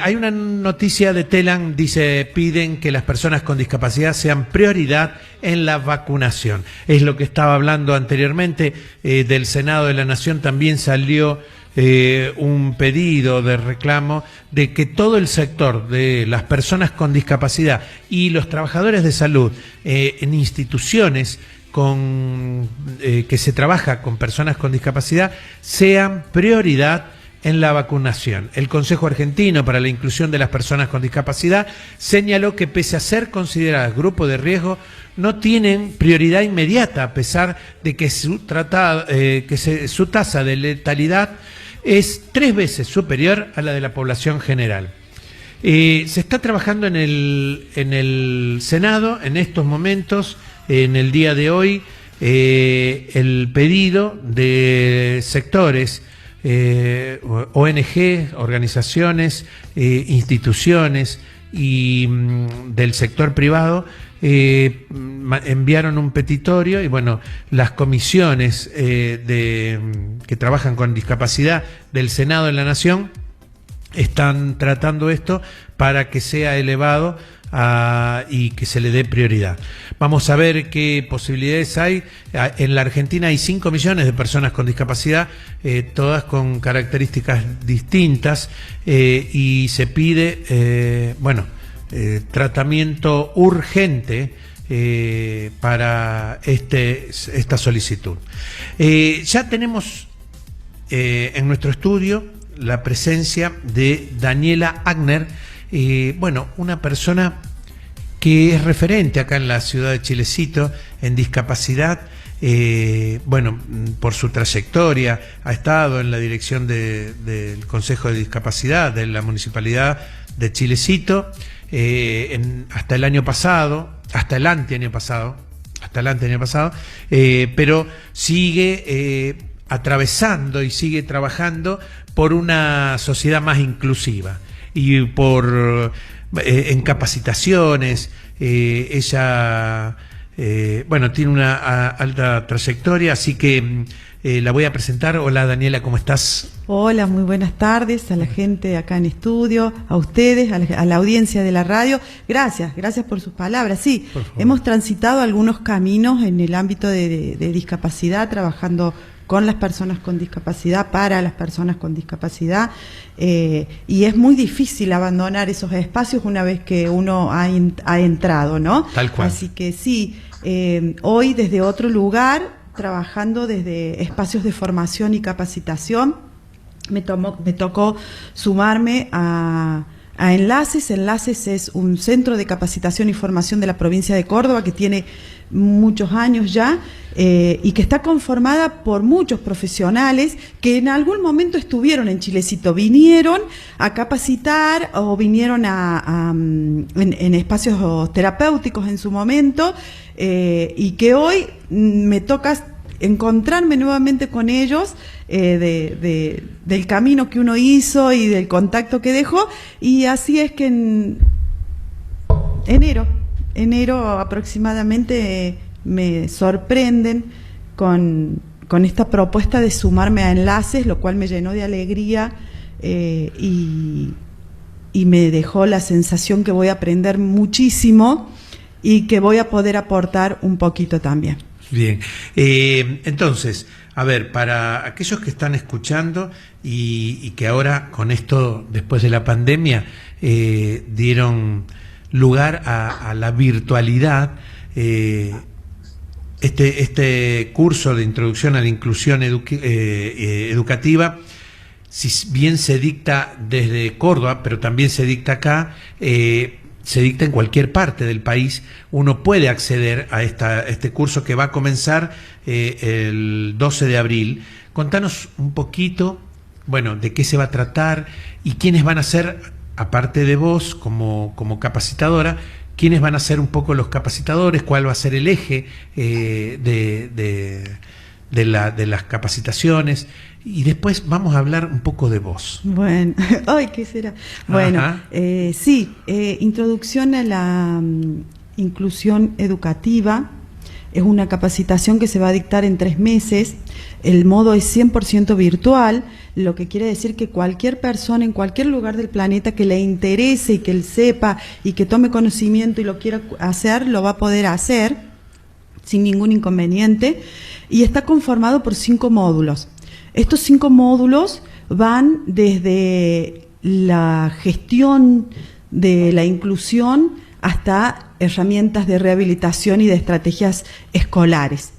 Hay una noticia de Telam, dice, piden que las personas con discapacidad sean prioridad en la vacunación. Es lo que estaba hablando anteriormente. Del Senado de la Nación también salió un pedido de reclamo de que todo el sector de las personas con discapacidad y los trabajadores de salud en instituciones que se trabaja con personas con discapacidad sean prioridad en la vacunación. El Consejo Argentino para la Inclusión de las Personas con Discapacidad señaló que pese a ser consideradas grupo de riesgo, no tienen prioridad inmediata, a pesar de que su tasa de letalidad es 3 veces superior a la de la población general. Se está trabajando en el Senado en estos momentos, en el día de hoy, el pedido de sectores, ONG, organizaciones, instituciones y del sector privado enviaron un petitorio y bueno, las comisiones que trabajan con discapacidad del Senado de la Nación están tratando esto para que sea elevado y que se le dé prioridad. Vamos a ver qué posibilidades hay. En la Argentina hay 5 millones de personas con discapacidad, todas con características distintas, y se pide, tratamiento urgente para esta solicitud. Ya tenemos en nuestro estudio la presencia de Daniela Agner, una persona que es referente acá en la ciudad de Chilecito en discapacidad. Por su trayectoria ha estado en la dirección del Consejo de Discapacidad de la Municipalidad de Chilecito hasta el anteaño pasado, pero sigue atravesando y sigue trabajando por una sociedad más inclusiva y en capacitaciones. Ella tiene una alta trayectoria, así que la voy a presentar. Hola Daniela, ¿cómo estás? Hola, muy buenas tardes a la gente acá en estudio, a ustedes, a la audiencia de la radio. Gracias por sus palabras. Sí, hemos transitado algunos caminos en el ámbito de discapacidad, trabajando con las personas con discapacidad, para las personas con discapacidad, y es muy difícil abandonar esos espacios una vez que uno ha entrado, ¿no? Tal cual. Así que sí, hoy desde otro lugar, trabajando desde espacios de formación y capacitación, me tocó sumarme a Enlaces. Enlaces es un centro de capacitación y formación de la provincia de Córdoba que tiene muchos años ya, y que está conformada por muchos profesionales que en algún momento estuvieron en Chilecito, vinieron a capacitar o vinieron en espacios terapéuticos en su momento, y que hoy me toca encontrarme nuevamente con ellos, del camino que uno hizo y del contacto que dejó. Y así es que en enero aproximadamente me sorprenden con esta propuesta de sumarme a Enlaces, lo cual me llenó de alegría, y me dejó la sensación que voy a aprender muchísimo y que voy a poder aportar un poquito también. Bien, entonces, a ver, para aquellos que están escuchando y que ahora con esto, después de la pandemia, dieron lugar a la virtualidad, este curso de introducción a la inclusión educativa, si bien se dicta desde Córdoba, pero también se dicta acá, se dicta en cualquier parte del país. Uno puede acceder a este curso que va a comenzar el 12 de abril. Contanos un poquito, de qué se va a tratar y quiénes van a ser, aparte de vos como capacitadora, quiénes van a ser un poco los capacitadores, cuál va a ser el eje de las capacitaciones, y después vamos a hablar un poco de vos. Bueno, ay, ¿qué será? Bueno, introducción a la inclusión educativa. Es una capacitación que se va a dictar en 3 meses. El modo es 100% virtual, lo que quiere decir que cualquier persona en cualquier lugar del planeta que le interese y que él sepa y que tome conocimiento y lo quiera hacer, lo va a poder hacer sin ningún inconveniente. Y está conformado por 5 módulos. Estos 5 módulos van desde la gestión de la inclusión hasta herramientas de rehabilitación y de estrategias escolares.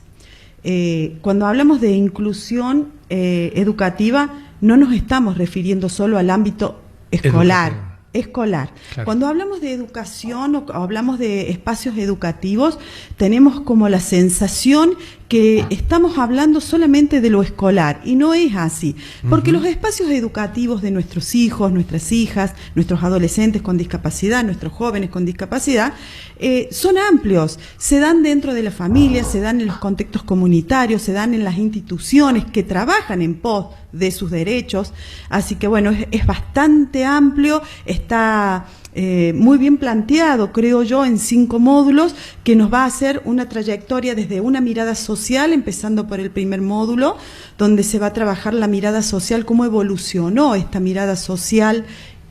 Cuando hablamos de inclusión educativa, no nos estamos refiriendo solo al ámbito escolar. Claro. Cuando hablamos de educación o hablamos de espacios educativos, tenemos como la sensación que estamos hablando solamente de lo escolar, y no es así, porque los espacios educativos de nuestros hijos, nuestras hijas, nuestros adolescentes con discapacidad, nuestros jóvenes con discapacidad, son amplios, se dan dentro de la familia, se dan en los contextos comunitarios, se dan en las instituciones que trabajan en pos de sus derechos, así que bueno, es bastante amplio, está muy bien planteado, creo yo, en 5 módulos, que nos va a hacer una trayectoria desde una mirada social, empezando por el primer módulo, donde se va a trabajar la mirada social, cómo evolucionó esta mirada social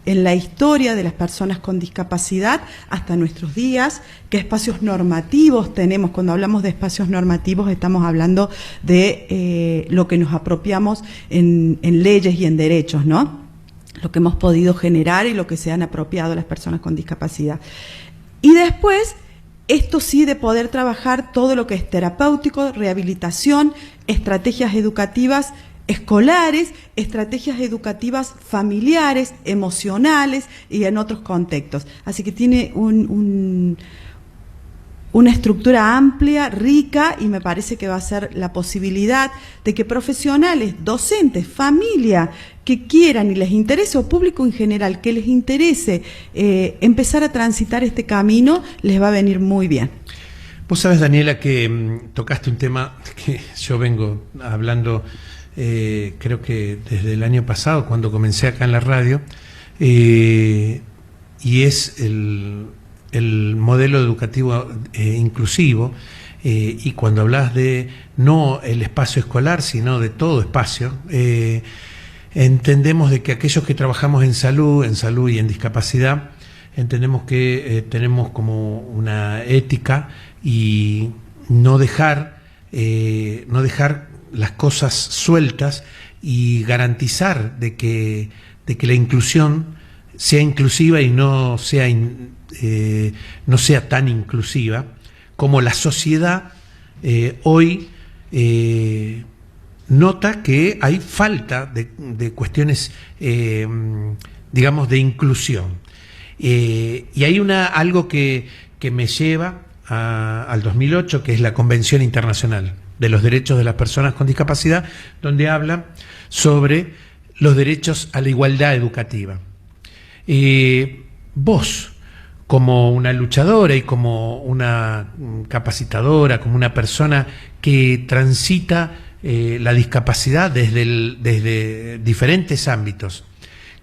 en la historia de las personas con discapacidad hasta nuestros días, qué espacios normativos tenemos. Cuando hablamos de espacios normativos estamos hablando de lo que nos apropiamos en leyes y en derechos, ¿no? Lo que hemos podido generar y lo que se han apropiado las personas con discapacidad. Y después, esto sí, de poder trabajar todo lo que es terapéutico, rehabilitación, estrategias educativas escolares, estrategias educativas familiares, emocionales y en otros contextos. Así que tiene una estructura amplia, rica, y me parece que va a ser la posibilidad de que profesionales, docentes, familia, que quieran y les interese, o público en general, que les interese empezar a transitar este camino, les va a venir muy bien. Vos sabés, Daniela, que tocaste un tema que yo vengo hablando, creo que desde el año pasado, cuando comencé acá en la radio, y es el modelo educativo inclusivo, y cuando hablas de no el espacio escolar, sino de todo espacio, entendemos de que aquellos que trabajamos en salud y en discapacidad, entendemos que tenemos como una ética y no dejar las cosas sueltas y garantizar de que la inclusión sea inclusiva y no sea tan inclusiva como la sociedad hoy nota que hay falta de cuestiones, digamos, de inclusión. Y hay algo que me lleva al 2008, que es la Convención Internacional de los Derechos de las Personas con Discapacidad, donde habla sobre los derechos a la igualdad educativa. Vos, como una luchadora y como una capacitadora, como una persona que transita la discapacidad desde diferentes ámbitos,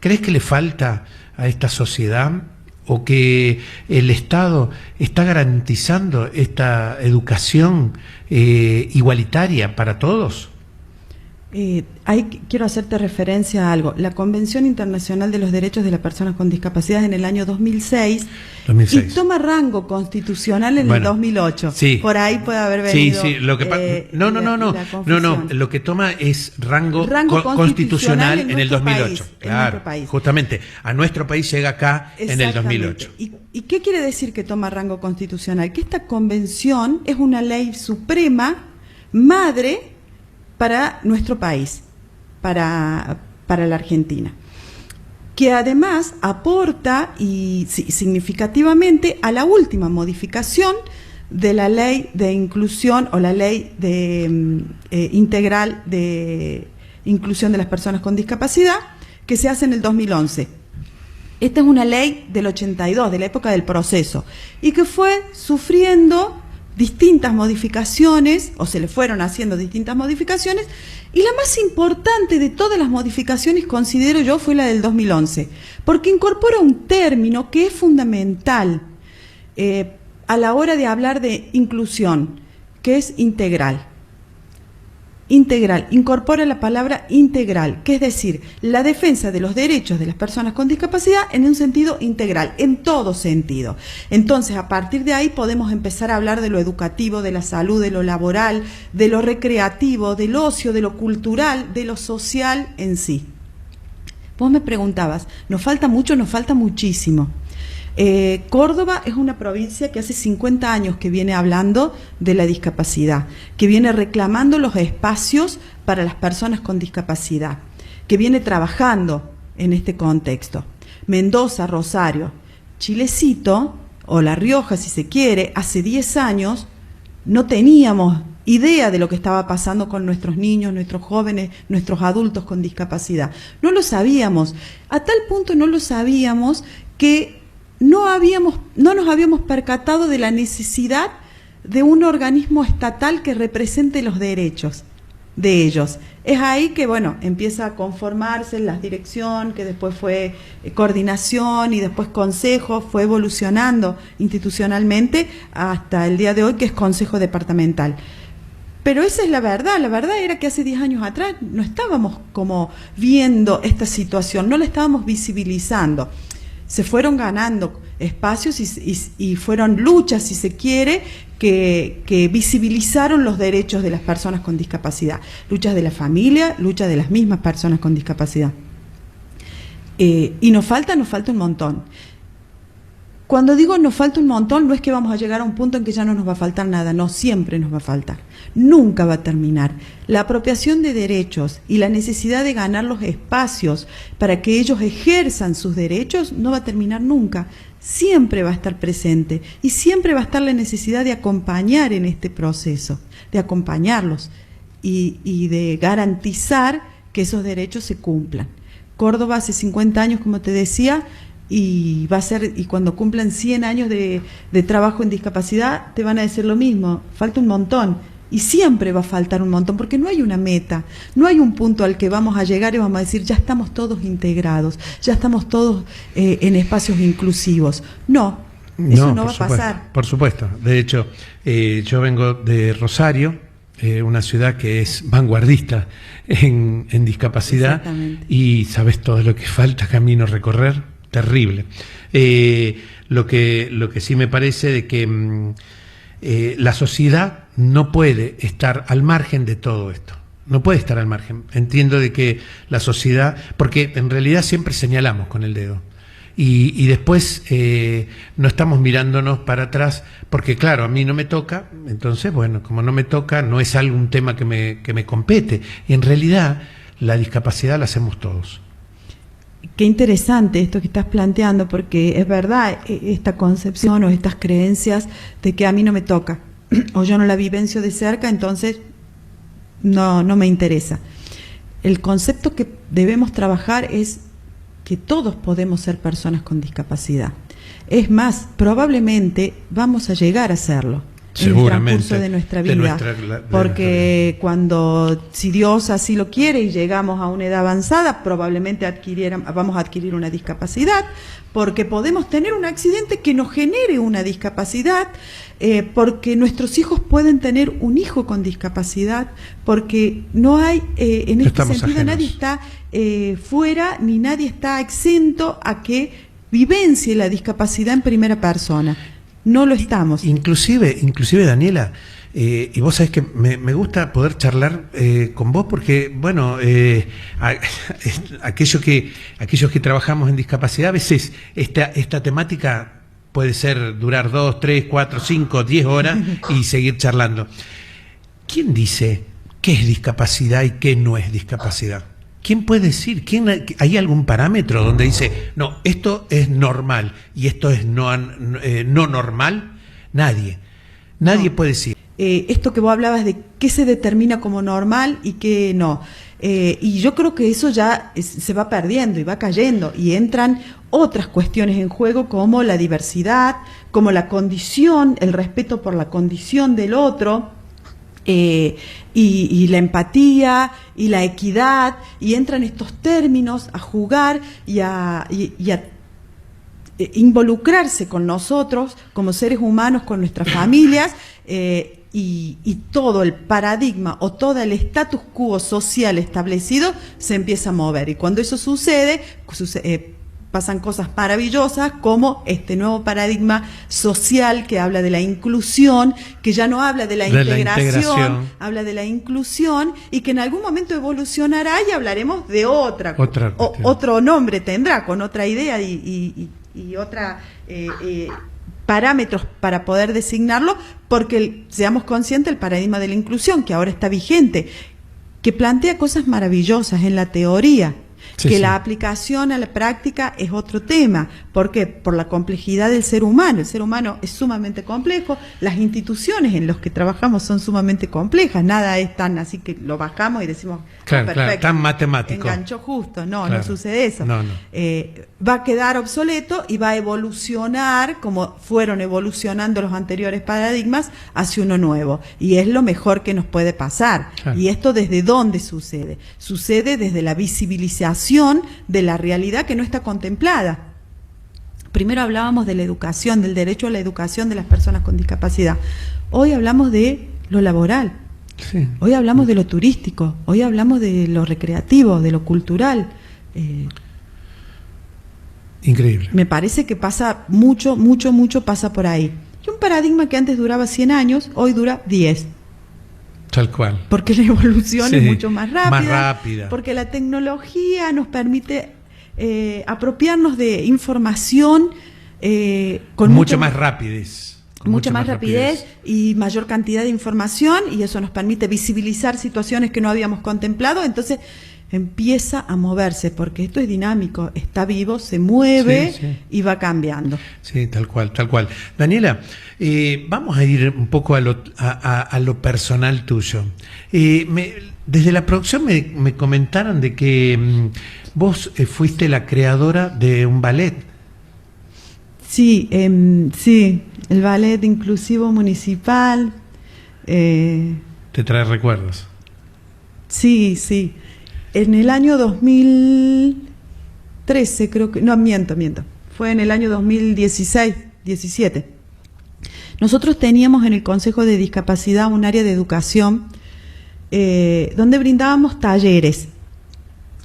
¿crees que le falta a esta sociedad o que el Estado está garantizando esta educación igualitaria para todos? Quiero hacerte referencia a algo. La Convención Internacional de los Derechos de las Personas con Discapacidad en el año 2006 y toma rango constitucional en el 2008. Sí. Por ahí puede haber venido. Sí, lo que no, lo que toma es rango constitucional en el 2008. País, claro, en nuestro país. Justamente, a nuestro país llega acá en el 2008. ¿Y qué quiere decir que toma rango constitucional? Que esta convención es una ley suprema, madre, para nuestro país, para la Argentina, que además aporta y significativamente a la última modificación de la ley de inclusión o la ley de integral de inclusión de las personas con discapacidad, que se hace en el 2011. Esta es una ley del 82, de la época del proceso, y que fue sufriendo distintas modificaciones, o se le fueron haciendo distintas modificaciones, y la más importante de todas las modificaciones, considero yo, fue la del 2011, porque incorpora un término que es fundamental a la hora de hablar de inclusión, que es integral. Integral, incorpora la palabra integral, que es decir, la defensa de los derechos de las personas con discapacidad en un sentido integral, en todo sentido. Entonces, a partir de ahí podemos empezar a hablar de lo educativo, de la salud, de lo laboral, de lo recreativo, del ocio, de lo cultural, de lo social en sí. Vos me preguntabas, ¿nos falta mucho? Nos falta muchísimo. Córdoba es una provincia que hace 50 años que viene hablando de la discapacidad, que viene reclamando los espacios para las personas con discapacidad, que viene trabajando en este contexto. Mendoza, Rosario, Chilecito, o La Rioja si se quiere, hace 10 años no teníamos idea de lo que estaba pasando con nuestros niños, nuestros jóvenes, nuestros adultos con discapacidad. No lo sabíamos, a tal punto no lo sabíamos que no nos habíamos percatado de la necesidad de un organismo estatal que represente los derechos de ellos. Es ahí que, bueno, empieza a conformarse la dirección, que después fue coordinación y después consejo, fue evolucionando institucionalmente hasta el día de hoy, que es consejo departamental. Pero esa es la verdad era que hace 10 años atrás no estábamos como viendo esta situación, no la estábamos visibilizando. Se fueron ganando espacios y fueron luchas, si se quiere, que visibilizaron los derechos de las personas con discapacidad. Luchas de la familia, luchas de las mismas personas con discapacidad. Y nos falta un montón. Cuando digo nos falta un montón, no es que vamos a llegar a un punto en que ya no nos va a faltar nada, no, siempre nos va a faltar. Nunca va a terminar. La apropiación de derechos y la necesidad de ganar los espacios para que ellos ejerzan sus derechos no va a terminar nunca. Siempre va a estar presente y siempre va a estar la necesidad de acompañar en este proceso, de acompañarlos y de garantizar que esos derechos se cumplan. Córdoba hace 50 años, como te decía, y va a ser, y cuando cumplan 100 años de trabajo en discapacidad, te van a decir lo mismo, falta un montón, y siempre va a faltar un montón, porque no hay una meta, no hay un punto al que vamos a llegar y vamos a decir, ya estamos todos integrados, ya estamos todos en espacios inclusivos. No, eso no va a pasar. Por supuesto, de hecho, yo vengo de Rosario, una ciudad que es vanguardista en discapacidad, y sabes todo lo que falta camino recorrer. Terrible. Lo que sí me parece de que la sociedad no puede estar al margen de todo esto. No puede estar al margen. Entiendo de que la sociedad, porque en realidad siempre señalamos con el dedo. Y después no estamos mirándonos para atrás, porque claro, a mí no me toca, entonces bueno, como no me toca, no es algún tema que me compete. Y en realidad la discapacidad la hacemos todos. Qué interesante esto que estás planteando, porque es verdad esta concepción o estas creencias de que a mí no me toca o yo no la vivencio de cerca, entonces no me interesa. El concepto que debemos trabajar es que todos podemos ser personas con discapacidad. Es más, probablemente vamos a llegar a serlo. Seguramente, en el transcurso de nuestra vida, porque cuando, si Dios así lo quiere y llegamos a una edad avanzada, probablemente vamos a adquirir una discapacidad, porque podemos tener un accidente que nos genere una discapacidad, porque nuestros hijos pueden tener un hijo con discapacidad, porque no hay, en este sentido, ajenos. Nadie está fuera, ni nadie está exento a que vivencie la discapacidad en primera persona. No lo estamos. Inclusive Daniela, y vos sabés que me gusta poder charlar con vos porque, bueno, aquellos que trabajamos en discapacidad, a veces esta temática puede durar 2, 3, 4, 5, 10 horas y seguir charlando. ¿Quién dice qué es discapacidad y qué no es discapacidad? ¿Quién puede decir? ¿Hay algún parámetro donde dice, no, esto es normal y esto es no normal? Nadie puede decir. Esto que vos hablabas de qué se determina como normal y qué no. Y yo creo que eso ya se va perdiendo y va cayendo y entran otras cuestiones en juego como la diversidad, como la condición, el respeto por la condición del otro. Y la empatía y la equidad, y entran estos términos a jugar y a involucrarse con nosotros como seres humanos, con nuestras familias, y todo el paradigma o todo el status quo social establecido se empieza a mover. Y cuando eso sucede, pasan cosas maravillosas como este nuevo paradigma social que habla de la inclusión, que ya no habla de la integración, habla de la inclusión, y que en algún momento evolucionará y hablaremos de otro nombre tendrá, con otra idea y otra parámetros para poder designarlo, porque seamos conscientes del paradigma de la inclusión que ahora está vigente, que plantea cosas maravillosas en la teoría, que la aplicación a la práctica es otro tema. ¿Por qué? Por la complejidad del ser humano. El ser humano es sumamente complejo, las instituciones en las que trabajamos son sumamente complejas, nada es tan así que lo bajamos y decimos, perfecto, tan matemático. Enganchó justo, no sucede eso. No. Va a quedar obsoleto y va a evolucionar, como fueron evolucionando los anteriores paradigmas, hacia uno nuevo. Y es lo mejor que nos puede pasar. Claro. ¿Y esto desde dónde sucede? Sucede desde la visibilización de la realidad que no está contemplada. Primero hablábamos de la educación, del derecho a la educación de las personas con discapacidad. Hoy hablamos de lo laboral. Sí. Hoy hablamos de lo turístico. Hoy hablamos de lo recreativo, de lo cultural. Increíble. Me parece que pasa mucho pasa por ahí. Y un paradigma que antes duraba 100 años, hoy dura 10. Tal cual. Porque la evolución es mucho más rápida. Más rápida. Porque la tecnología nos permite apropiarnos de información con mucha más rapidez. Mucha más rapidez y mayor cantidad de información, y eso nos permite visibilizar situaciones que no habíamos contemplado. Entonces empieza a moverse, porque esto es dinámico, está vivo, se mueve y va cambiando. Sí, tal cual. Daniela, vamos a ir un poco a lo personal tuyo. Desde la producción me comentaron de que vos fuiste la creadora de un ballet. Sí, el ballet inclusivo municipal. ¿Te trae recuerdos? Sí. En el año 2013, creo que... No, miento. Fue en el año 2016, 17. Nosotros teníamos en el Consejo de Discapacidad un área de educación donde brindábamos talleres.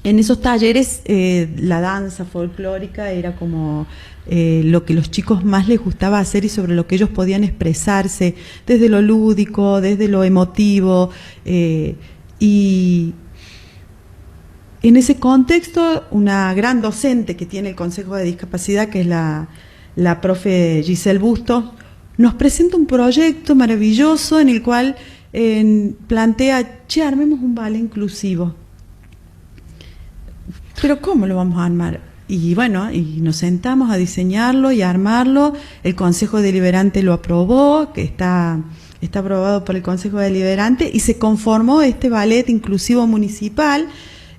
En esos talleres la danza folclórica era como lo que los chicos más les gustaba hacer y sobre lo que ellos podían expresarse, desde lo lúdico, desde lo emotivo, y en ese contexto una gran docente que tiene el Consejo de Discapacidad, que es la profe Giselle Bustos, nos presenta un proyecto maravilloso en el cual plantea, armemos un ballet inclusivo. Pero ¿cómo lo vamos a armar? Y bueno, y nos sentamos a diseñarlo y a armarlo. El Consejo Deliberante lo aprobó, que está aprobado por el Consejo Deliberante, y se conformó este ballet inclusivo municipal,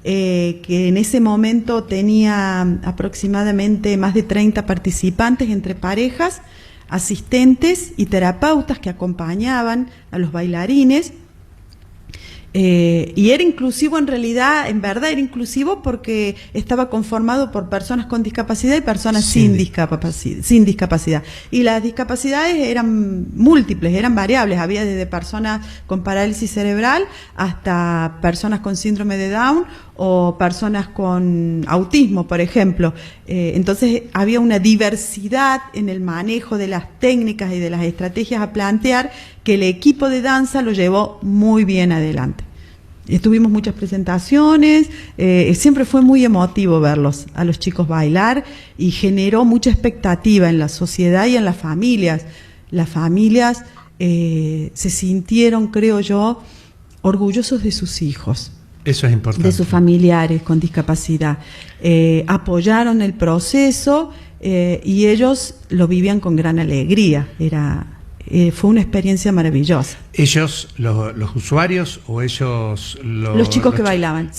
que en ese momento tenía aproximadamente más de 30 participantes entre parejas, asistentes y terapeutas que acompañaban a los bailarines. Y era inclusivo en verdad era inclusivo porque estaba conformado por personas con discapacidad y personas sin discapacidad. Y las discapacidades eran múltiples, eran variables. Había desde personas con parálisis cerebral hasta personas con síndrome de Down o personas con autismo, por ejemplo. Entonces había una diversidad en el manejo de las técnicas y de las estrategias a plantear, que el equipo de danza lo llevó muy bien adelante. Tuvimos muchas presentaciones, siempre fue muy emotivo verlos a los chicos bailar, y generó mucha expectativa en la sociedad y en las familias. Las familias se sintieron, creo yo, orgullosos de sus hijos. Eso es importante. De sus familiares con discapacidad. Apoyaron el proceso y ellos lo vivían con gran alegría. Fue una experiencia maravillosa. ¿Ellos, los usuarios, o ellos los chicos que bailaban?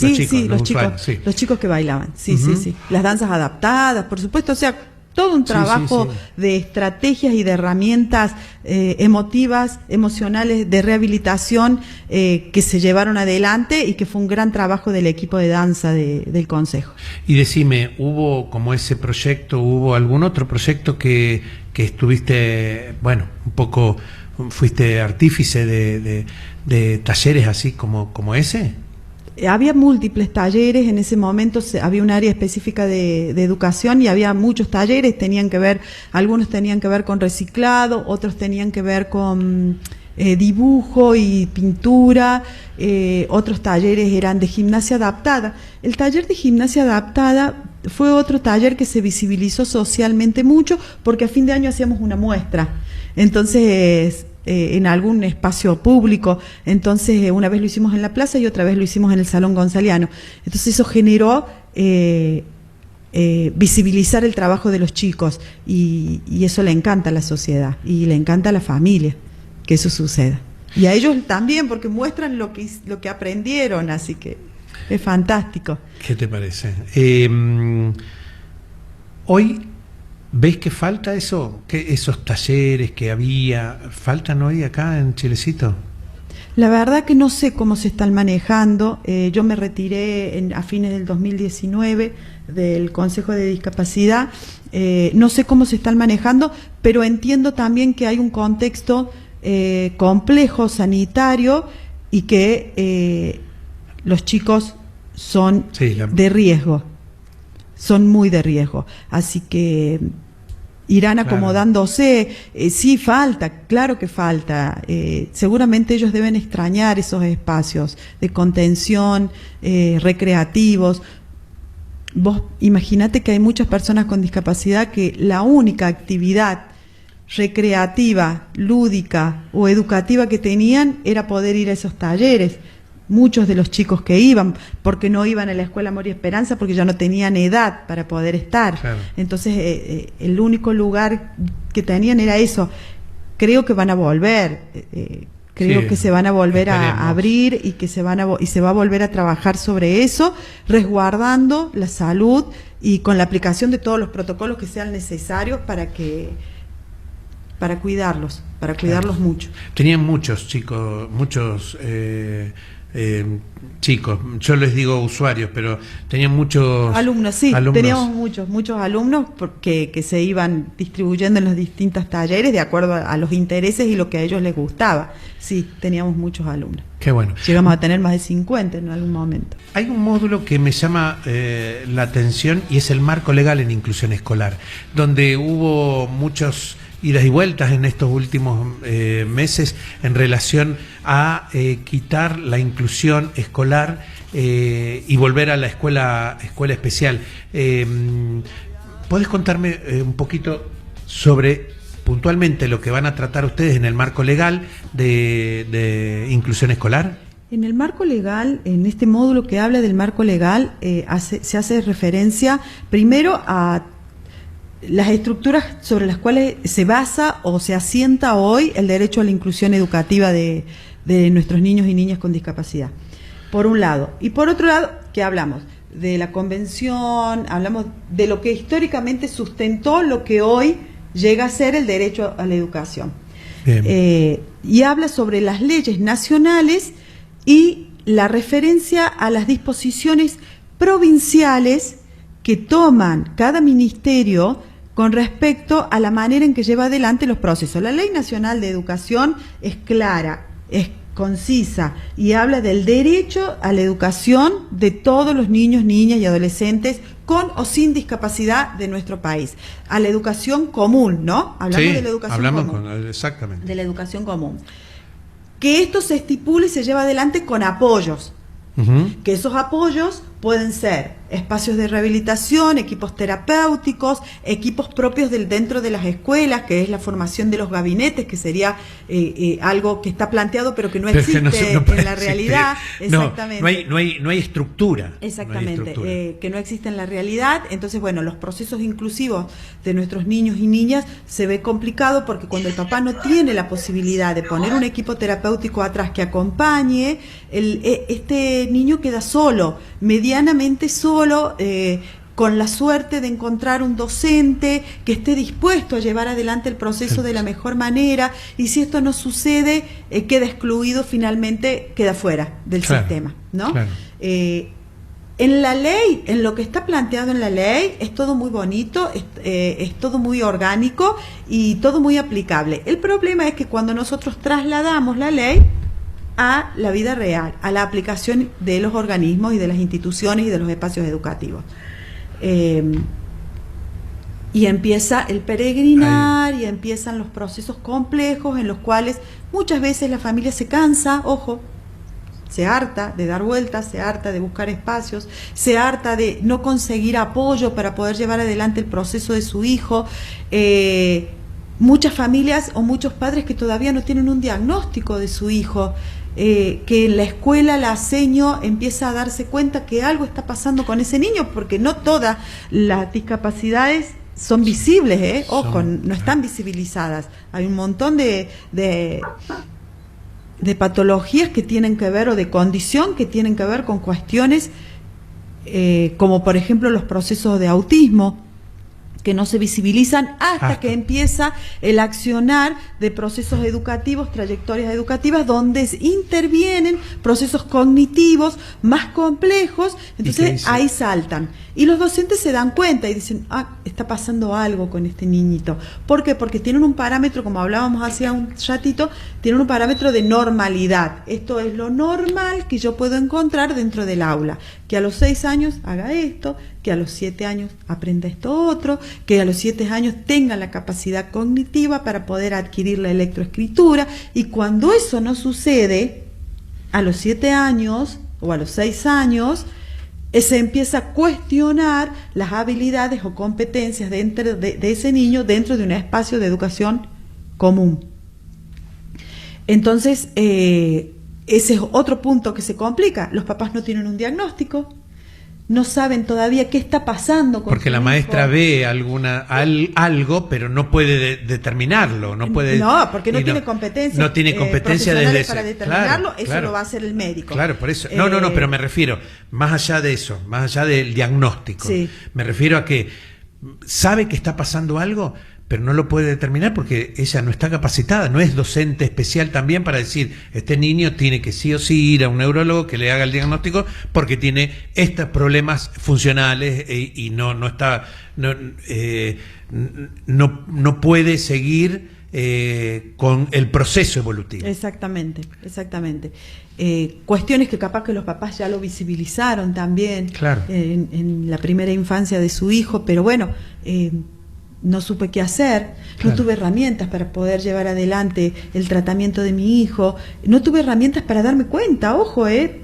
Los chicos que bailaban. Sí. Las danzas adaptadas, por supuesto, o sea, todo un trabajo de estrategias y de herramientas emotivas, emocionales, de rehabilitación que se llevaron adelante, y que fue un gran trabajo del equipo de danza del Consejo. Y decime, ¿hubo como ese proyecto, hubo algún otro proyecto que estuviste, un poco fuiste artífice de talleres así como ese. Había múltiples talleres, en ese momento había un área específica de educación y había muchos talleres, algunos tenían que ver con reciclado, otros tenían que ver con dibujo y pintura, otros talleres eran de gimnasia adaptada. El taller de gimnasia adaptada fue otro taller que se visibilizó socialmente mucho porque a fin de año hacíamos una muestra. Entonces, en algún espacio público, entonces una vez lo hicimos en la plaza y otra vez lo hicimos en el Salón Gonzaliano. Entonces eso generó visibilizar el trabajo de los chicos y eso le encanta a la sociedad y le encanta a la familia que eso suceda. Y a ellos también, porque muestran lo que aprendieron, así que es fantástico. ¿Qué te parece? Hoy, ¿ves que falta eso? ¿Que esos talleres que había, faltan hoy acá en Chilecito? La verdad que no sé cómo se están manejando. Yo me retiré a fines del 2019 del Consejo de Discapacidad. No sé cómo se están manejando, pero entiendo también que hay un contexto complejo, sanitario, y que los chicos son de riesgo. Son muy de riesgo. Así que irán acomodándose. Sí, falta, claro que falta. Seguramente ellos deben extrañar esos espacios de contención, recreativos. Vos imaginate que hay muchas personas con discapacidad que la única actividad recreativa, lúdica o educativa que tenían era poder ir a esos talleres. Muchos de los chicos que iban, porque no iban a la escuela Amor y Esperanza, porque ya no tenían edad para poder estar. Claro. Entonces, el único lugar que tenían era eso. Creo que van a volver, creo que se van a volver a abrir y que se va a volver a trabajar sobre eso, resguardando la salud y con la aplicación de todos los protocolos que sean necesarios para cuidarlos mucho. Tenían muchos chicos, chicos, yo les digo usuarios, pero tenían muchos alumnos, sí, teníamos muchos alumnos que se iban distribuyendo en los distintos talleres de acuerdo a los intereses y lo que a ellos les gustaba. Sí, teníamos muchos alumnos. Qué bueno. Llegamos a tener más de 50 en algún momento. Hay un módulo que me llama la atención y es el marco legal en inclusión escolar, donde hubo muchos idas y vueltas en estos últimos meses en relación a quitar la inclusión escolar y volver a la escuela especial. ¿Podés contarme un poquito sobre puntualmente lo que van a tratar ustedes en el marco legal de inclusión escolar? En el marco legal, en este módulo que habla del marco legal, se hace referencia primero a las estructuras sobre las cuales se basa o se asienta hoy el derecho a la inclusión educativa de nuestros niños y niñas con discapacidad, por un lado. Y por otro lado, ¿qué hablamos? De la convención, hablamos de lo que históricamente sustentó lo que hoy llega a ser el derecho a la educación. Y habla sobre las leyes nacionales y la referencia a las disposiciones provinciales que toman cada ministerio con respecto a la manera en que lleva adelante los procesos. La Ley Nacional de Educación es clara, es concisa y habla del derecho a la educación de todos los niños, niñas y adolescentes con o sin discapacidad de nuestro país. A la educación común, ¿no? Hablamos de la educación común. Exactamente. De la educación común. Que esto se estipule y se lleva adelante con apoyos. Que esos apoyos pueden ser espacios de rehabilitación, equipos terapéuticos, equipos propios dentro de las escuelas, que es la formación de los gabinetes, que sería algo que está planteado pero que no existe en la realidad. Exactamente. No hay estructura. Exactamente, no hay estructura. Que no existe en la realidad. Entonces, bueno, los procesos inclusivos de nuestros niños y niñas se ve complicado porque cuando el papá no tiene la posibilidad de poner un equipo terapéutico atrás que acompañe, este niño queda solo, medianamente solo, con la suerte de encontrar un docente que esté dispuesto a llevar adelante el proceso de la mejor manera, y si esto no sucede, queda excluido, finalmente queda fuera del sistema, ¿no? Claro. En la ley, en lo que está planteado en la ley, es todo muy bonito, es todo muy orgánico y todo muy aplicable. El problema es que cuando nosotros trasladamos la ley a la vida real, a la aplicación de los organismos y de las instituciones y de los espacios educativos. Y empieza el peregrinar y empiezan los procesos complejos en los cuales muchas veces la familia se cansa, ojo, se harta de dar vueltas, se harta de buscar espacios, se harta de no conseguir apoyo para poder llevar adelante el proceso de su hijo. Muchas familias o muchos padres que todavía no tienen un diagnóstico de su hijo, que en la escuela la seño empieza a darse cuenta que algo está pasando con ese niño, porque no todas las discapacidades son visibles, ojo, no están visibilizadas. Hay un montón de patologías que tienen que ver, o de condición que tienen que ver con cuestiones como por ejemplo los procesos de autismo, que no se visibilizan hasta que empieza el accionar de procesos educativos, trayectorias educativas, donde intervienen procesos cognitivos más complejos, entonces ahí saltan. Y los docentes se dan cuenta y dicen, está pasando algo con este niñito. ¿Por qué? Porque tienen un parámetro, como hablábamos hace un ratito, tienen un parámetro de normalidad. Esto es lo normal que yo puedo encontrar dentro del aula. Que a los 6 años haga esto, que a los 7 años aprenda esto otro, que a los 7 años tenga la capacidad cognitiva para poder adquirir la electroescritura, y cuando eso no sucede, a los 7 años o a los 6 años, se empieza a cuestionar las habilidades o competencias dentro de ese niño dentro de un espacio de educación común. Entonces, ese es otro punto que se complica. Los papás no tienen un diagnóstico, no saben todavía qué está pasando con porque la maestra ve algo, pero no puede determinarlo, no puede. No, porque no tiene competencia. No tiene competencia desde para determinarlo, claro, eso lo va a hacer el médico. Claro, por eso. No, pero me refiero más allá de eso, más allá del diagnóstico. Sí. Me refiero a que sabe que está pasando algo, pero no lo puede determinar porque ella no está capacitada, no es docente especial también para decir, este niño tiene que sí o sí ir a un neurólogo que le haga el diagnóstico porque tiene estos problemas funcionales y no puede seguir con el proceso evolutivo. Exactamente. Cuestiones que capaz que los papás ya lo visibilizaron también, claro, en la primera infancia de su hijo, pero bueno, no supe qué hacer, claro. No tuve herramientas para poder llevar adelante el tratamiento de mi hijo, no tuve herramientas para darme cuenta, ojo, hay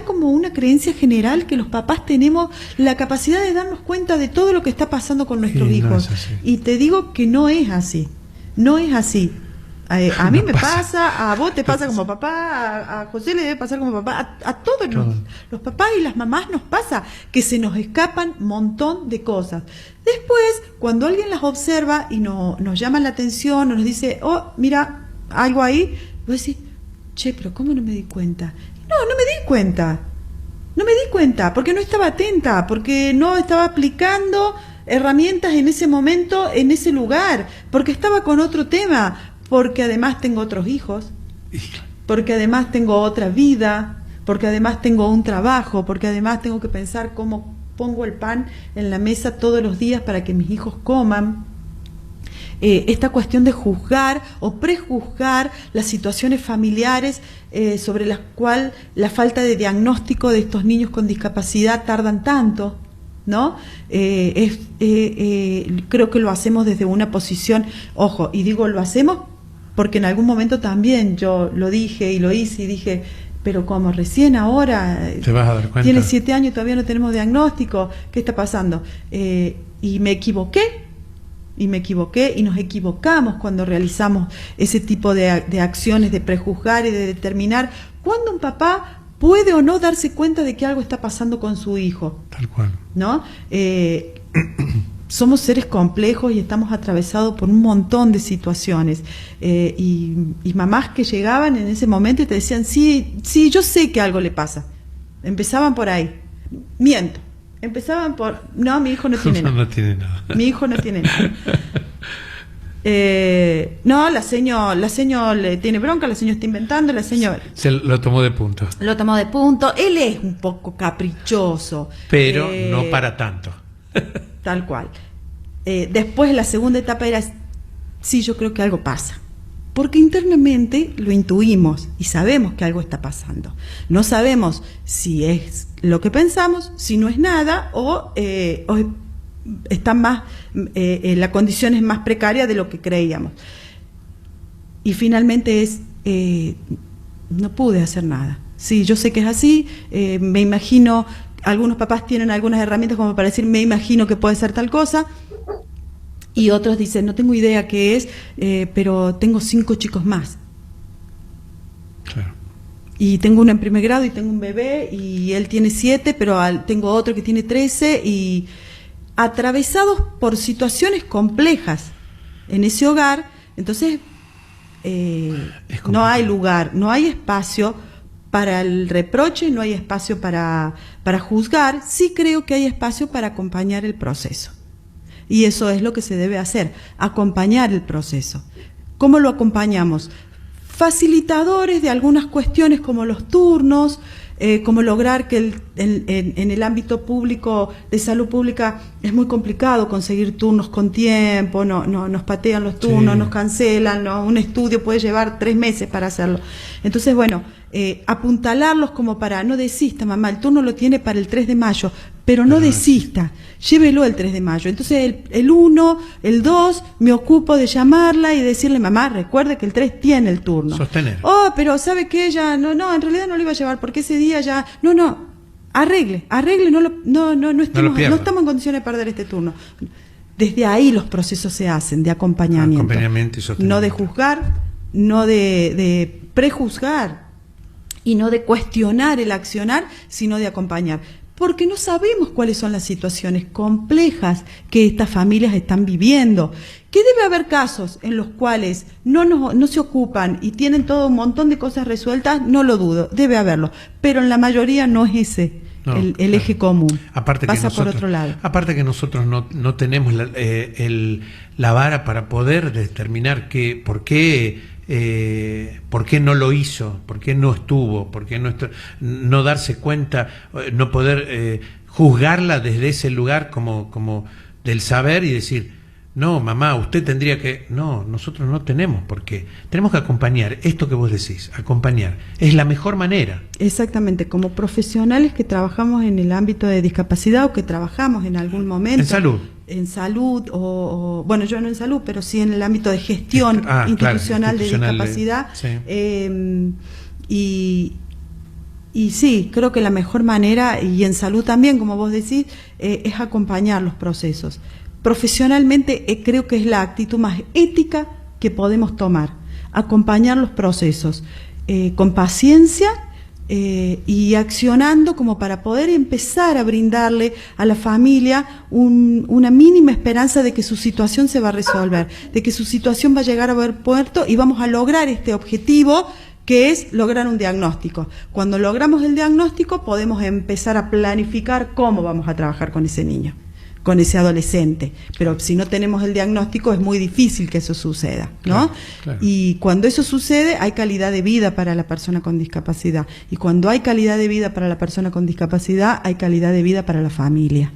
como una creencia general que los papás tenemos la capacidad de darnos cuenta de todo lo que está pasando con nuestros hijos, y te digo que no es así, no es así. A mí me pasa, a vos te pasa como papá, a José le debe pasar como papá, a todos los papás y las mamás nos pasa que se nos escapan un montón de cosas. Después, cuando alguien las observa y nos llama la atención, nos dice, mira, algo ahí, vos decís, che, pero ¿cómo no me di cuenta? No me di cuenta, porque no estaba atenta, porque no estaba aplicando herramientas en ese momento, en ese lugar, porque estaba con otro tema, porque además tengo otros hijos, porque además tengo otra vida, porque además tengo un trabajo, porque además tengo que pensar cómo pongo el pan en la mesa todos los días para que mis hijos coman. Esta cuestión de juzgar o prejuzgar las situaciones familiares sobre las cuales la falta de diagnóstico de estos niños con discapacidad tardan tanto, ¿no? Creo que lo hacemos desde una posición, ojo, y digo lo hacemos porque en algún momento también yo lo dije y lo hice y dije, pero como recién ahora te vas a dar cuenta. Tiene 7 años y todavía no tenemos diagnóstico, ¿qué está pasando? Y me equivoqué y nos equivocamos cuando realizamos ese tipo de acciones de prejuzgar y de determinar cuándo un papá puede o no darse cuenta de que algo está pasando con su hijo. Tal cual. ¿No? Somos seres complejos y estamos atravesados por un montón de situaciones. Y mamás que llegaban en ese momento y te decían, sí, yo sé que algo le pasa. Empezaban por ahí. Miento. Empezaban por, no, mi hijo no tiene nada. No tiene nada. Mi hijo no tiene nada. No, la seño le tiene bronca, la seño está inventando, la seño... Se lo tomó de punto. Lo tomó de punto. Él es un poco caprichoso. Pero no para tanto. Tal cual. Después la segunda etapa era, sí, yo creo que algo pasa. Porque internamente lo intuimos y sabemos que algo está pasando. No sabemos si es lo que pensamos, si no es nada o está más, la condición es más precaria de lo que creíamos. Y finalmente no pude hacer nada. Sí, yo sé que es así, me imagino, algunos papás tienen algunas herramientas como para decir, me imagino que puede ser tal cosa, y otros dicen, no tengo idea qué es, pero tengo 5 chicos más. Claro. Y tengo uno en primer grado y tengo un bebé, y él tiene 7, pero tengo otro que tiene 13, y atravesados por situaciones complejas en ese hogar. Entonces no hay lugar, no hay espacio para el reproche, no hay espacio para juzgar. Sí creo que hay espacio para acompañar el proceso, y eso es lo que se debe hacer, acompañar el proceso. ¿Cómo lo acompañamos? Facilitadores de algunas cuestiones como los turnos, como lograr que en el ámbito público de salud pública es muy complicado conseguir turnos con tiempo, nos patean los turnos, sí, nos cancelan, un estudio puede llevar 3 meses para hacerlo. Entonces, bueno, apuntalarlos como para, no desista mamá, el turno lo tiene para el 3 de mayo, pero no desista, llévelo el 3 de mayo. Entonces el 1, el 2, me ocupo de llamarla y decirle, mamá, recuerde que el 3 tiene el turno. Sostener. Oh, pero ¿sabe qué? Ella, no, en realidad no lo iba a llevar porque ese día ya, arregle, no estamos en condiciones de perder este turno. Desde ahí los procesos se hacen de acompañamiento. Acompañamiento y sostenimiento. No de juzgar, no de prejuzgar y no de cuestionar el accionar, sino de acompañar. Porque no sabemos cuáles son las situaciones complejas que estas familias están viviendo. Que debe haber casos en los cuales no se ocupan y tienen todo un montón de cosas resueltas, no lo dudo, debe haberlo. Pero en la mayoría no es ese el eje común. Aparte pasa que nosotros, por otro lado. Aparte que nosotros no tenemos la vara para poder determinar por qué no lo hizo, por qué no estuvo, por qué no darse cuenta, no poder juzgarla desde ese lugar como del saber y decir, no, mamá, usted tendría que... No, nosotros no tenemos por qué. Tenemos que acompañar, esto que vos decís, acompañar. Es la mejor manera. Exactamente, como profesionales que trabajamos en el ámbito de discapacidad o que trabajamos en algún momento... En salud. En salud, bueno, yo no en salud, pero sí en el ámbito de gestión institucional de discapacidad. Sí. Y sí, creo que la mejor manera, y en salud también, como vos decís, es acompañar los procesos. Profesionalmente creo que es la actitud más ética que podemos tomar, acompañar los procesos con paciencia y accionando como para poder empezar a brindarle a la familia una mínima esperanza de que su situación se va a resolver, de que su situación va a llegar a buen puerto y vamos a lograr este objetivo, que es lograr un diagnóstico. Cuando logramos el diagnóstico podemos empezar a planificar cómo vamos a trabajar con ese niño, con ese adolescente, pero si no tenemos el diagnóstico es muy difícil que eso suceda, ¿no? Claro. Y cuando eso sucede hay calidad de vida para la persona con discapacidad, y cuando hay calidad de vida para la persona con discapacidad hay calidad de vida para la familia.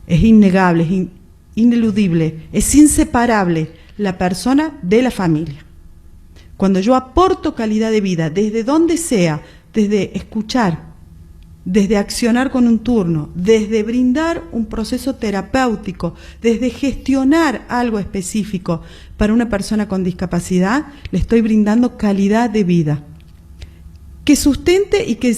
Es innegable, es ineludible, es inseparable la persona de la familia. Cuando yo aporto calidad de vida desde donde sea, desde escuchar, desde accionar con un turno, desde brindar un proceso terapéutico, desde gestionar algo específico para una persona con discapacidad, le estoy brindando calidad de vida. Que sustente y que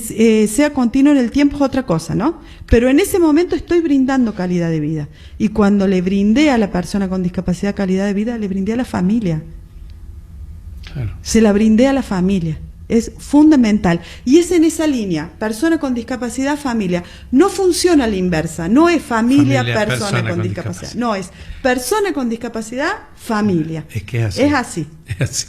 sea continuo en el tiempo es otra cosa, ¿no? Pero en ese momento estoy brindando calidad de vida. Y cuando le brindé a la persona con discapacidad calidad de vida, le brindé a la familia. Claro. Se la brindé a la familia. Es fundamental. Y es en esa línea, persona con discapacidad, familia. No funciona a la inversa, no es familia persona con discapacidad. No, es persona con discapacidad, familia. Es que es así. Es así. Es así.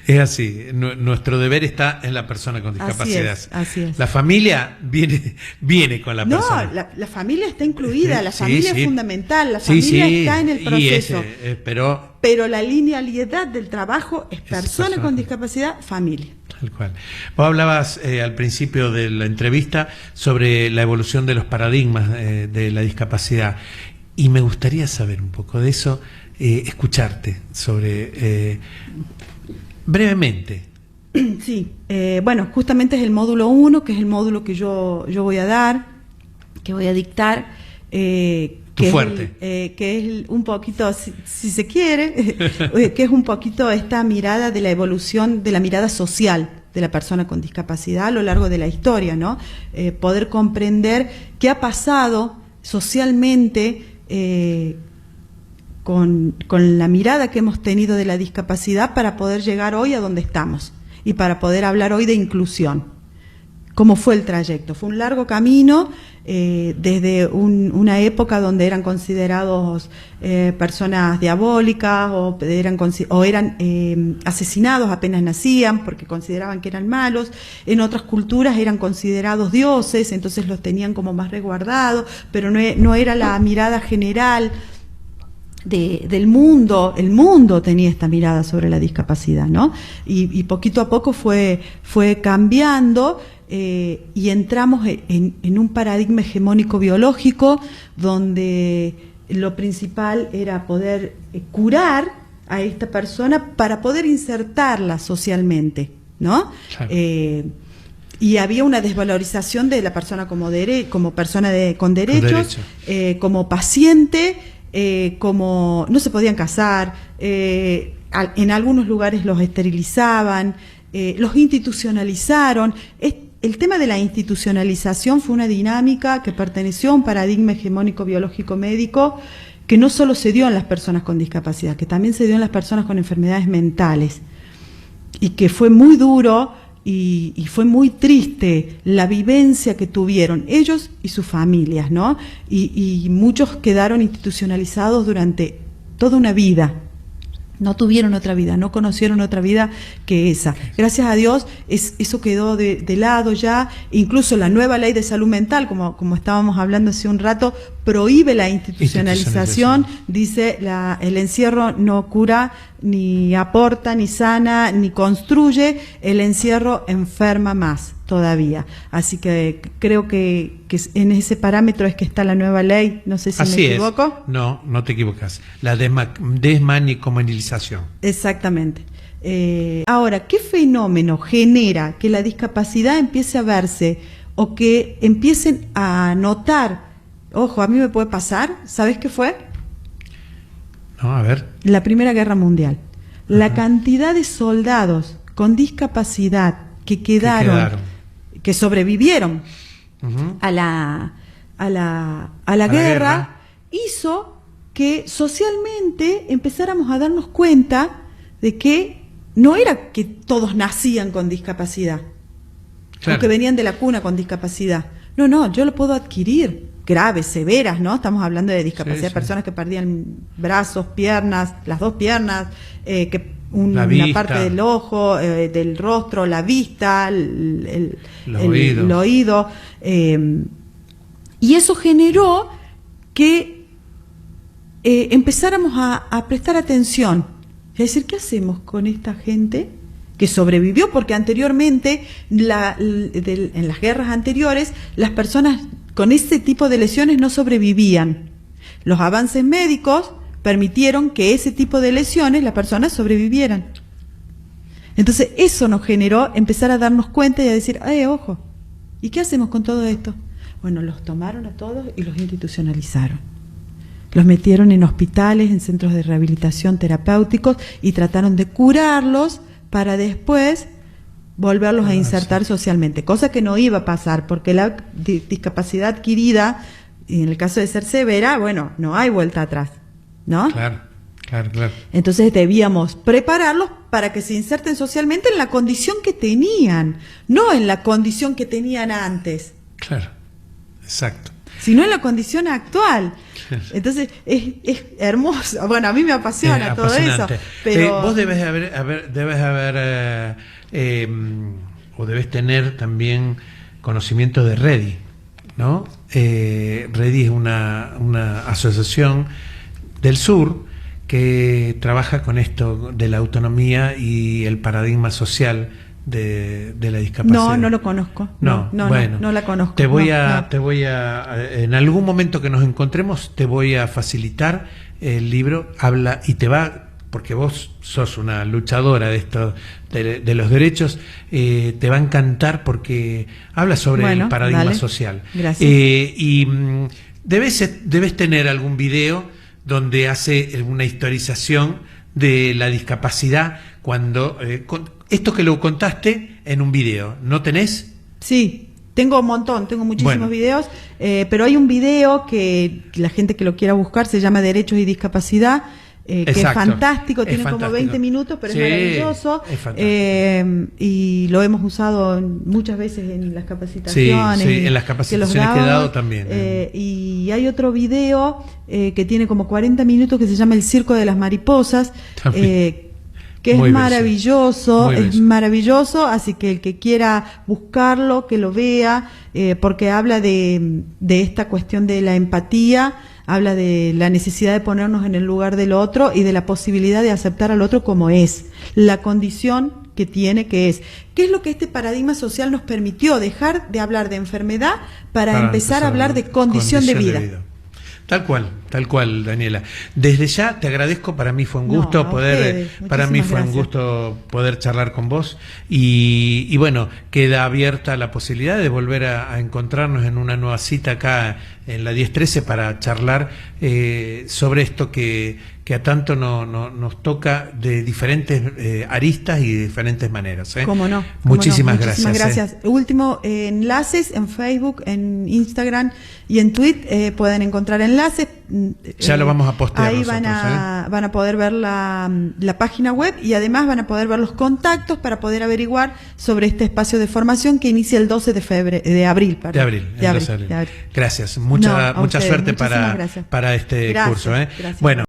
Es así, nuestro deber está en la persona con discapacidad. Así es. La familia viene con la persona. No, la familia está incluida, la familia es fundamental, la Sí, familia está en el proceso. Pero la linealidad del trabajo es persona con discapacidad, familia. Tal cual. Vos hablabas al principio de la entrevista sobre la evolución de los paradigmas de la discapacidad, y me gustaría saber un poco de eso, escucharte sobre... brevemente. Sí, bueno, justamente es el módulo 1, que es el módulo que yo voy a dar, que voy a dictar, que es un poquito, si se quiere, que es un poquito esta mirada de la evolución de la mirada social de la persona con discapacidad a lo largo de la historia, ¿no? Poder comprender qué ha pasado socialmente con la mirada que hemos tenido de la discapacidad para poder llegar hoy a donde estamos y para poder hablar hoy de inclusión. ¿Cómo fue el trayecto? Fue un largo camino, desde una época donde eran considerados personas diabólicas o eran asesinados apenas nacían porque consideraban que eran malos. En otras culturas eran considerados dioses, entonces los tenían como más resguardados, pero no era la mirada general del mundo. El mundo tenía esta mirada sobre la discapacidad, ¿no? Y poquito a poco fue cambiando, y entramos en un paradigma hegemónico biológico donde lo principal era poder curar a esta persona para poder insertarla socialmente, ¿no? Claro. Y había una desvalorización de la persona como persona con derechos, como paciente, como no se podían casar, en algunos lugares los esterilizaban, los institucionalizaron. El tema de la institucionalización fue una dinámica que perteneció a un paradigma hegemónico biológico médico que no solo se dio en las personas con discapacidad, que también se dio en las personas con enfermedades mentales, y que fue muy duro y fue muy triste la vivencia que tuvieron ellos y sus familias, ¿no? Y muchos quedaron institucionalizados durante toda una vida. No tuvieron otra vida, no conocieron otra vida que esa. Gracias a Dios eso quedó de lado ya. Incluso la nueva ley de salud mental, como estábamos hablando hace un rato, prohíbe la institucionalización. Dice el encierro no cura, ni aporta, ni sana, ni construye. El encierro enferma más todavía. Así que creo que en ese parámetro es que está la nueva ley. No sé si me equivoco. No te equivocas. La desmanicomalización. Exactamente. Ahora, ¿qué fenómeno genera que la discapacidad empiece a verse o que empiecen a notar? Ojo, a mí me puede pasar. ¿Sabes qué fue? No, a ver. La Primera Guerra Mundial. La cantidad de soldados con discapacidad que sobrevivieron a la guerra hizo que socialmente empezáramos a darnos cuenta de que no era que todos nacían con discapacidad, o que venían de la cuna con discapacidad. No, yo lo puedo adquirir. Graves, severas, ¿no? Estamos hablando de discapacidad, personas que perdían brazos, piernas, las dos piernas, una parte del ojo, del rostro, la vista, el oído. Y eso generó que empezáramos a prestar atención. Es decir, ¿qué hacemos con esta gente que sobrevivió? Porque anteriormente, en las guerras anteriores, las personas con ese tipo de lesiones no sobrevivían. Los avances médicos permitieron que ese tipo de lesiones las personas sobrevivieran. Entonces eso nos generó empezar a darnos cuenta y a decir, ojo, ¿y qué hacemos con todo esto? Bueno, los tomaron a todos y los institucionalizaron. Los metieron en hospitales, en centros de rehabilitación terapéuticos y trataron de curarlos para después volverlos a insertar socialmente, cosa que no iba a pasar porque la discapacidad adquirida, en el caso de ser severa, bueno, no hay vuelta atrás, ¿no? Claro. Entonces debíamos prepararlos para que se inserten socialmente en la condición que tenían, no en la condición que tenían antes. Claro, exacto. sino en la condición actual. Entonces, es hermoso. Bueno, a mí me apasiona todo eso. Pero vos debes o debes tener también conocimiento de REDI, ¿no? REDI es una asociación del sur que trabaja con esto de la autonomía y el paradigma social de la discapacidad. No lo conozco. No la conozco. Te voy a, en algún momento que nos encontremos, te voy a facilitar el libro, habla y te va, porque vos sos una luchadora de esto, de los derechos, te va a encantar porque habla sobre el paradigma social. Gracias. Debes tener algún video donde hace una historización de la discapacidad cuando esto que lo contaste en un video, ¿no tenés? Sí, tengo un montón, tengo muchísimos videos, pero hay un video que la gente que lo quiera buscar se llama Derechos y Discapacidad, que es fantástico, tiene como 20 minutos, pero es maravilloso, y lo hemos usado muchas veces en las capacitaciones. Sí, en las capacitaciones que he dado también. Y hay otro video que tiene como 40 minutos que se llama El Circo de las Mariposas, que es maravilloso, así que el que quiera buscarlo, que lo vea, porque habla de esta cuestión de la empatía, habla de la necesidad de ponernos en el lugar del otro y de la posibilidad de aceptar al otro como es, la condición que tiene, que es. ¿Qué es lo que este paradigma social nos permitió? Dejar de hablar de enfermedad para empezar a hablar de condición de vida. Tal cual, Daniela. Desde ya te agradezco, para mí fue un gusto poder charlar con vos y bueno, queda abierta la posibilidad de volver a encontrarnos en una nueva cita acá en la 1013 para charlar sobre esto que a tanto nos toca de diferentes aristas y de diferentes maneras. ¿Cómo no? Muchísimas gracias. Último, enlaces en Facebook, en Instagram y en Twitter pueden encontrar enlaces. Ya lo vamos a postear. Ahí van a poder ver la página web y además van a poder ver los contactos para poder averiguar sobre este espacio de formación que inicia el 12 de abril. De abril. Gracias. Mucha suerte para este curso. Bueno.